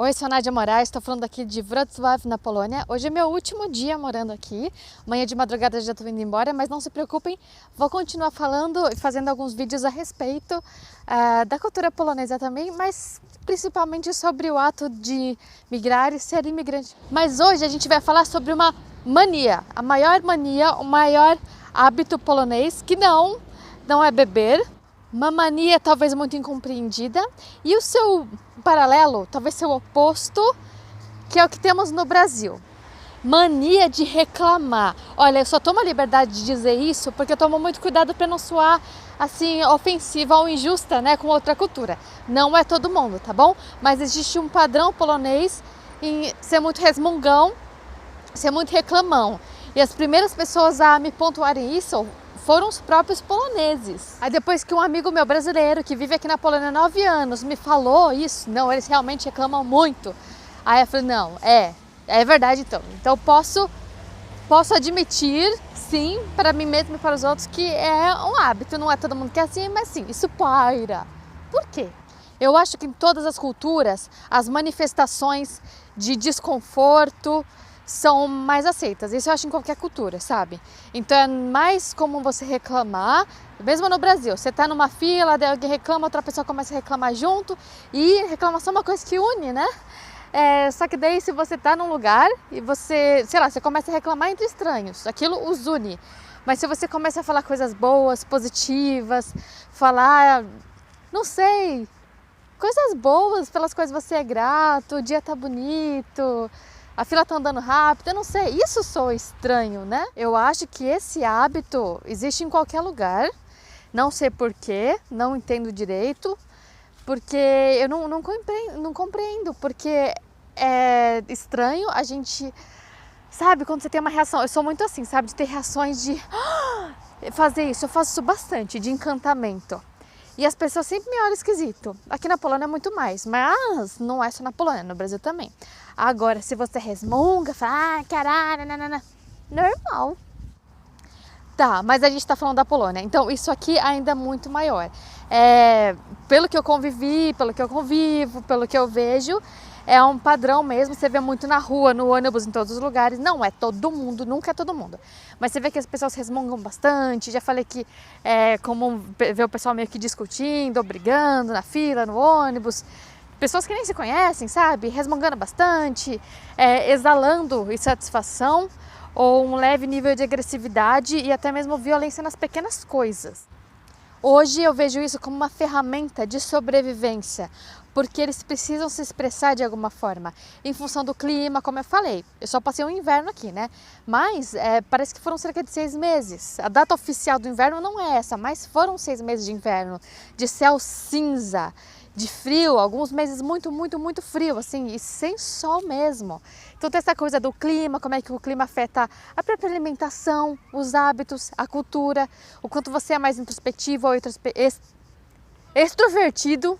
Oi, sou Nádia Moraes, estou falando aqui de Wrocław, na Polônia. Hoje é meu último dia morando aqui. Amanhã de madrugada já estou indo embora, mas não se preocupem, vou continuar falando e fazendo alguns vídeos a respeito da cultura polonesa também, mas principalmente sobre o ato de migrar e ser imigrante. Mas hoje a gente vai falar sobre uma mania, a maior mania, o maior hábito polonês, que não é beber. Uma mania talvez muito incompreendida e o seu paralelo, talvez seu oposto, que é o que temos no Brasil. Mania de reclamar. Olha, eu só tomo a liberdade de dizer isso porque eu tomo muito cuidado para não soar assim ofensiva ou injusta, né, com outra cultura. Não é todo mundo, tá bom? Mas existe um padrão polonês em ser muito resmungão, ser muito reclamão. E as primeiras pessoas a me pontuarem isso foram os próprios poloneses. Aí depois que um amigo meu brasileiro, que vive aqui na Polônia há 9 anos, me falou isso, não, eles realmente reclamam muito. Aí eu falei, não, é verdade então. Então posso admitir, sim, para mim mesmo e para os outros, que é um hábito, não é todo mundo que é assim, mas sim, isso paira. Por quê? Eu acho que em todas as culturas, as manifestações de desconforto são mais aceitas. Isso eu acho em qualquer cultura, sabe? Então é mais comum você reclamar, mesmo no Brasil. Você tá numa fila, daí alguém reclama, outra pessoa começa a reclamar junto. E reclamação é uma coisa que une, né? Só que daí se você tá num lugar e você, sei lá, você começa a reclamar entre estranhos, aquilo os une. Mas se você começa a falar coisas boas, positivas, falar, não sei, coisas boas, pelas coisas você é grato, o dia tá bonito, a fila tá andando rápido, eu não sei, isso soa estranho, né? Eu acho que esse hábito existe em qualquer lugar, não sei porquê, não entendo direito, porque eu não compreendo, porque é estranho a gente, sabe, quando você tem uma reação, eu sou muito assim, sabe, de ter reações de fazer isso, eu faço isso bastante, de encantamento. E as pessoas sempre me olham esquisito. Aqui na Polônia é muito mais, mas não é só na Polônia, no Brasil também. Agora, se você resmunga, fala, caralho, nanana, normal. Tá, mas a gente tá falando da Polônia, então isso aqui ainda é muito maior. Pelo que eu convivi, pelo que eu convivo, pelo que eu vejo, é um padrão mesmo, você vê muito na rua, no ônibus, em todos os lugares. Não é todo mundo, nunca é todo mundo. Mas você vê que as pessoas resmungam bastante. Já falei que é comum ver o pessoal meio que discutindo, ou brigando na fila, no ônibus. Pessoas que nem se conhecem, sabe? Resmungando bastante, exalando insatisfação ou um leve nível de agressividade e até mesmo violência nas pequenas coisas. Hoje eu vejo isso como uma ferramenta de sobrevivência, porque eles precisam se expressar de alguma forma, em função do clima, como eu falei. Eu só passei um inverno aqui, né? Mas parece que foram cerca de 6 meses. A data oficial do inverno não é essa, mas foram 6 meses de inverno, de céu cinza, de frio, alguns meses muito, muito, muito frio, assim, e sem sol mesmo. Então tem essa coisa do clima, como é que o clima afeta a própria alimentação, os hábitos, a cultura, o quanto você é mais introspectivo ou extrovertido.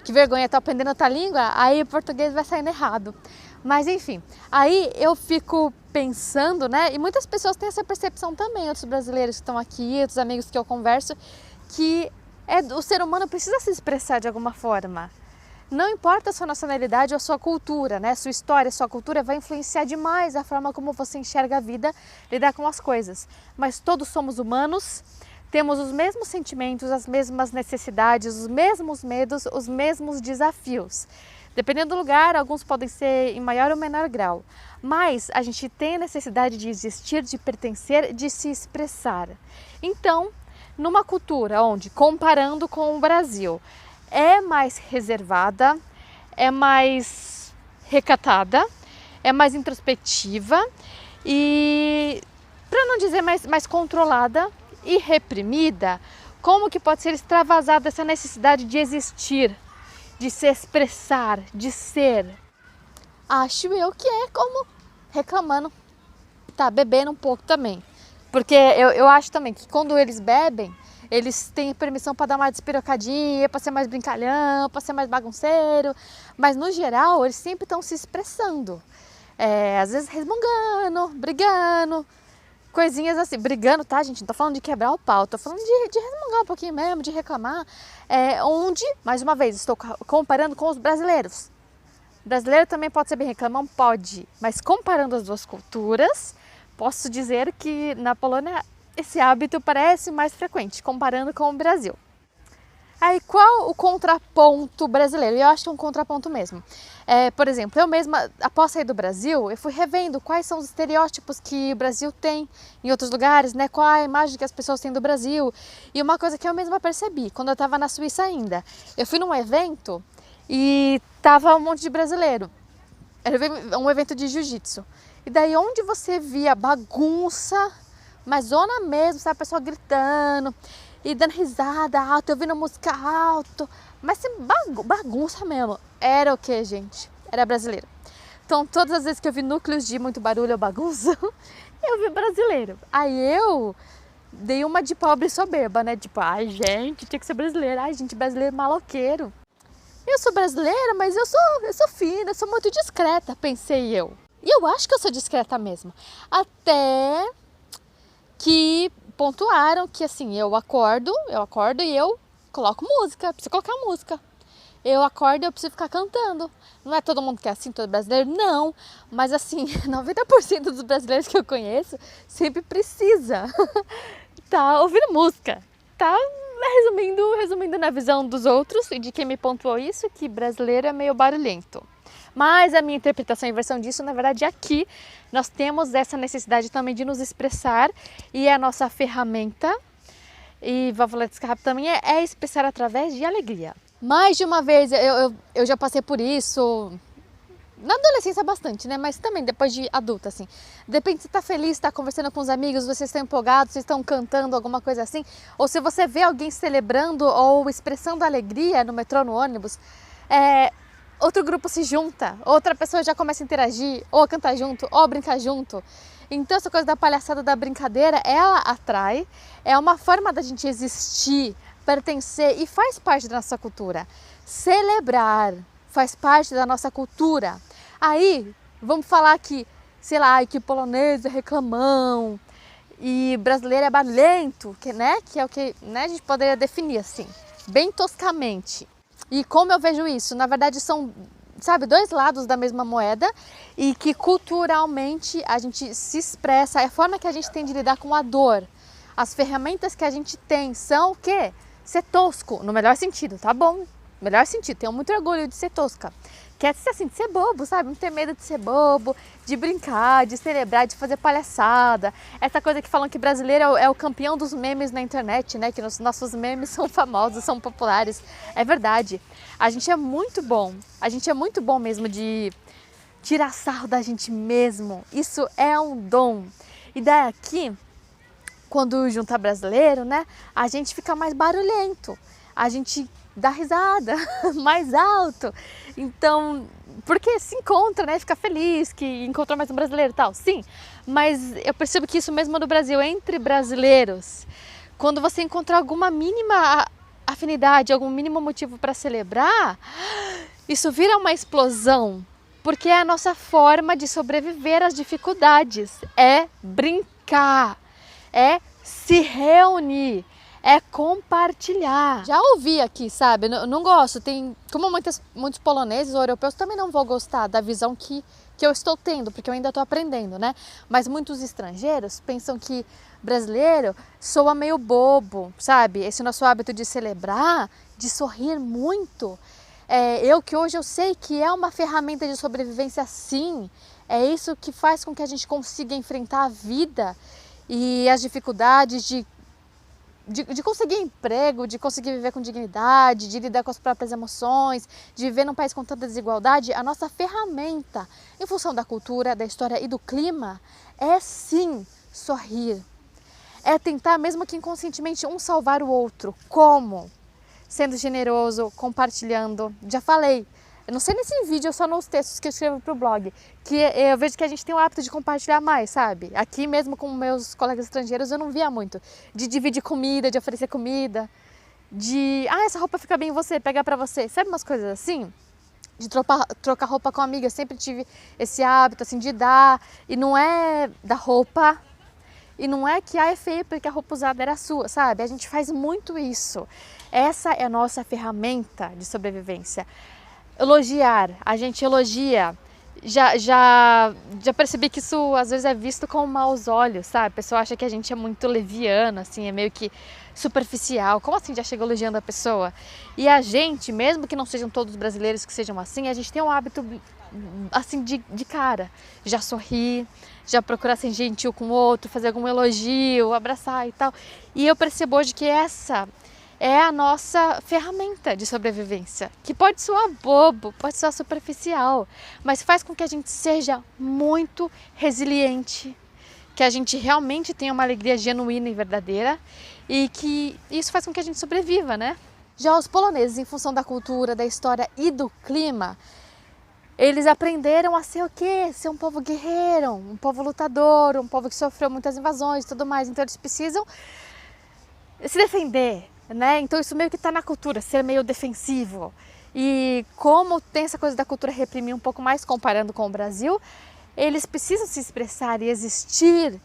Que vergonha, tô aprendendo outra língua, aí o português vai saindo errado. Mas enfim, aí eu fico pensando, né, e muitas pessoas têm essa percepção também, outros brasileiros que estão aqui, outros amigos que eu converso, que o ser humano precisa se expressar de alguma forma. Não importa a sua nacionalidade ou a sua cultura, né? Sua história, sua cultura vai influenciar demais a forma como você enxerga a vida, lidar com as coisas. Mas todos somos humanos, temos os mesmos sentimentos, as mesmas necessidades, os mesmos medos, os mesmos desafios. Dependendo do lugar, alguns podem ser em maior ou menor grau. Mas a gente tem a necessidade de existir, de pertencer, de se expressar. Então, numa cultura onde, comparando com o Brasil, é mais reservada, é mais recatada, é mais introspectiva e, para não dizer mais controlada e reprimida, como que pode ser extravasada essa necessidade de existir, de se expressar, de ser? Acho eu que é como reclamando, tá, bebendo um pouco também. Porque eu acho também que quando eles bebem, eles têm permissão para dar uma despirocadinha, para ser mais brincalhão, para ser mais bagunceiro. Mas no geral, eles sempre estão se expressando. Às vezes resmungando, brigando, coisinhas assim. Brigando, tá, gente? Não tô falando de quebrar o pau, tô falando de resmungar um pouquinho mesmo, de reclamar. Onde, mais uma vez, estou comparando com os brasileiros. Brasileiro também pode ser bem reclamão? Pode, mas comparando as duas culturas, posso dizer que na Polônia esse hábito parece mais frequente, comparando com o Brasil. Aí qual o contraponto brasileiro? Eu acho que é um contraponto mesmo. Por exemplo, eu mesma, após sair do Brasil, eu fui revendo quais são os estereótipos que o Brasil tem em outros lugares, né? Qual a imagem que as pessoas têm do Brasil. E uma coisa que eu mesma percebi, quando eu estava na Suíça ainda, eu fui num evento e tava um monte de brasileiro. Era um evento de jiu-jitsu. E daí onde você via bagunça, mas zona mesmo, sabe? A pessoa gritando e dando risada alta, ouvindo música alto, mas sem bagunça mesmo. Era o que, gente? Era brasileiro. Então, todas as vezes que eu vi núcleos de muito barulho ou bagunça, eu vi brasileiro. Aí eu dei uma de pobre soberba, né? Tipo, ai, gente, tinha que ser brasileiro. Ai, gente, brasileiro maloqueiro. Eu sou brasileira, mas eu sou fina, eu sou muito discreta, pensei eu. E eu acho que eu sou discreta mesmo. Até que pontuaram que assim, eu acordo e eu coloco música, preciso colocar música. Eu acordo e eu preciso ficar cantando. Não é todo mundo que é assim, todo brasileiro? Não. Mas assim, 90% dos brasileiros que eu conheço sempre precisa tá ouvindo música. Tá resumindo na visão dos outros e de quem me pontuou isso, que brasileiro é meio barulhento. Mas a minha interpretação e versão disso, na verdade, aqui nós temos essa necessidade também de nos expressar e a nossa ferramenta e válvula de escape também é expressar através de alegria. Mais de uma vez eu já passei por isso, na adolescência bastante, né? Mas também depois de adulta, assim. Depende se você tá feliz, está conversando com os amigos, vocês estão empolgados, vocês estão cantando, alguma coisa assim. Ou se você vê alguém celebrando ou expressando alegria no metrô, no ônibus, outro grupo se junta, outra pessoa já começa a interagir, ou a cantar junto, ou a brincar junto. Então essa coisa da palhaçada, da brincadeira, ela atrai, é uma forma da gente existir, pertencer e faz parte da nossa cultura. Celebrar faz parte da nossa cultura. Aí, vamos falar que, sei lá, que polonês é reclamão e brasileiro é barulhento, que é o que, né, a gente poderia definir assim, bem toscamente. E como eu vejo isso? Na verdade são, sabe, dois lados da mesma moeda e que culturalmente a gente se expressa, é a forma que a gente tem de lidar com a dor. As ferramentas que a gente tem são o quê? Ser tosco, no melhor sentido, tá bom? Melhor sentido, tenho muito orgulho de ser tosca. Quer ser assim, de ser bobo, sabe? Não ter medo de ser bobo, de brincar, de celebrar, de fazer palhaçada. Essa coisa que falam que brasileiro é o campeão dos memes na internet, né? Que os nossos memes são famosos, são populares. É verdade. A gente é muito bom. A gente é muito bom mesmo de tirar sarro da gente mesmo. Isso é um dom. E daqui, quando junta brasileiro, né? A gente fica mais barulhento. A gente dá risada mais alto, então, porque se encontra, né, fica feliz que encontrou mais um brasileiro e tal, sim, mas eu percebo que isso mesmo no Brasil, entre brasileiros, quando você encontrar alguma mínima afinidade, algum mínimo motivo para celebrar, isso vira uma explosão, porque é a nossa forma de sobreviver às dificuldades, é brincar, é se reunir, é compartilhar. Já ouvi aqui, sabe? Não gosto. Como muitos poloneses ou europeus também não vão gostar da visão que eu estou tendo, porque eu ainda estou aprendendo, né? Mas muitos estrangeiros pensam que brasileiro soa meio bobo, sabe? Esse nosso hábito de celebrar, de sorrir muito. Que hoje eu sei que é uma ferramenta de sobrevivência, sim. É isso que faz com que a gente consiga enfrentar a vida e as dificuldades de conseguir emprego, de conseguir viver com dignidade, de lidar com as próprias emoções, de viver num país com tanta desigualdade. A nossa ferramenta, em função da cultura, da história e do clima, é sim sorrir. É tentar, mesmo que inconscientemente, um salvar o outro. Como? Sendo generoso, compartilhando. Já falei. Eu não sei nesse vídeo, só nos textos que eu escrevo para o blog, que eu vejo que a gente tem o hábito de compartilhar mais, sabe? Aqui mesmo com meus colegas estrangeiros eu não via muito. De dividir comida, de oferecer comida, essa roupa fica bem em você, pegar para você. Sabe umas coisas assim? De trocar roupa com amiga, eu sempre tive esse hábito assim de dar, e não é da roupa, e não é que é feio porque a roupa usada era sua, sabe? A gente faz muito isso. Essa é a nossa ferramenta de sobrevivência. elogiar, a gente elogia. Já percebi que isso às vezes é visto com maus olhos, sabe? A pessoa acha que a gente é muito leviana, assim, é meio que superficial. Como assim já chega elogiando a pessoa? E a gente, mesmo que não sejam todos brasileiros que sejam assim, a gente tem um hábito assim de cara. Já sorrir, já procurar ser gentil com o outro, fazer algum elogio, abraçar e tal. E eu percebo hoje que essa é a nossa ferramenta de sobrevivência, que pode soar bobo, pode soar superficial, mas faz com que a gente seja muito resiliente, que a gente realmente tenha uma alegria genuína e verdadeira e que isso faz com que a gente sobreviva, né? Já os poloneses, em função da cultura, da história e do clima, eles aprenderam a ser o quê? Ser um povo guerreiro, um povo lutador, um povo que sofreu muitas invasões e tudo mais. Então eles precisam se defender, né? Então isso meio que está na cultura, ser meio defensivo. E como tem essa coisa da cultura reprimir um pouco mais comparando com o Brasil, eles precisam se expressar e existir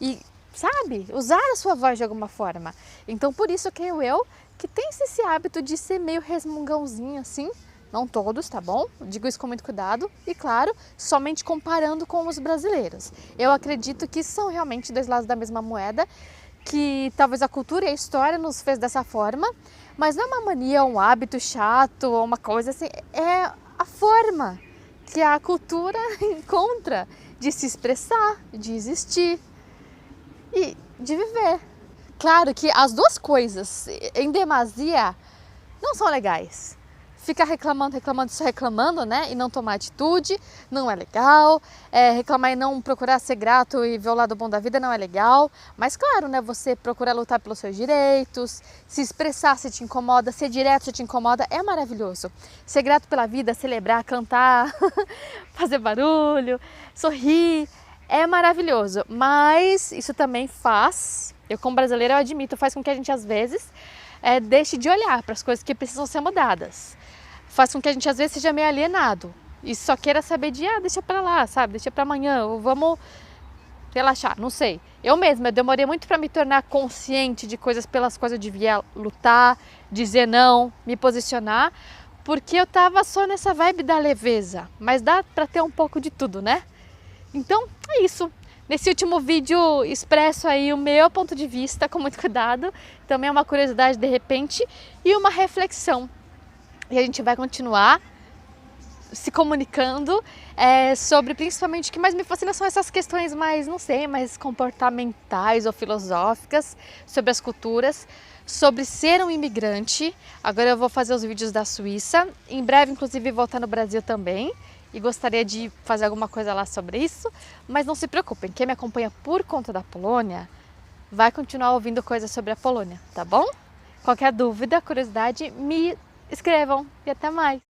e, sabe, usar a sua voz de alguma forma. Então por isso que eu que tem esse hábito de ser meio resmungãozinho assim, não todos, tá bom? Digo isso com muito cuidado e, claro, somente comparando com os brasileiros. Eu acredito que são realmente dois lados da mesma moeda, que talvez a cultura e a história nos fez dessa forma, mas não é uma mania, um hábito chato ou uma coisa assim, é a forma que a cultura encontra de se expressar, de existir e de viver. Claro que as duas coisas, em demasia, não são legais. Ficar reclamando, só reclamando, né? E não tomar atitude, não é legal. Reclamar e não procurar ser grato e ver o lado bom da vida não é legal. Mas claro, né? Você procurar lutar pelos seus direitos, se expressar se te incomoda, ser direto se te incomoda, é maravilhoso. Ser grato pela vida, celebrar, cantar, fazer barulho, sorrir, é maravilhoso. Mas isso também faz, eu como brasileira eu admito, faz com que a gente às vezes deixe de olhar para as coisas que precisam ser mudadas. Faz com que a gente às vezes seja meio alienado e só queira saber de, deixa pra lá, sabe, deixa pra amanhã, ou vamos relaxar, não sei. Eu demorei muito para me tornar consciente de coisas pelas quais eu devia lutar, dizer não, me posicionar, porque eu tava só nessa vibe da leveza, mas dá pra ter um pouco de tudo, né? Então, é isso. Nesse último vídeo expresso aí o meu ponto de vista com muito cuidado, também é uma curiosidade de repente e uma reflexão. E a gente vai continuar se comunicando sobre principalmente o que mais me fascina são essas questões mais, não sei, mais comportamentais ou filosóficas, sobre as culturas, sobre ser um imigrante. Agora eu vou fazer os vídeos da Suíça, em breve inclusive voltar no Brasil também. E gostaria de fazer alguma coisa lá sobre isso, mas não se preocupem, quem me acompanha por conta da Polônia vai continuar ouvindo coisas sobre a Polônia, tá bom? Qualquer dúvida, curiosidade, me escrevam e até mais!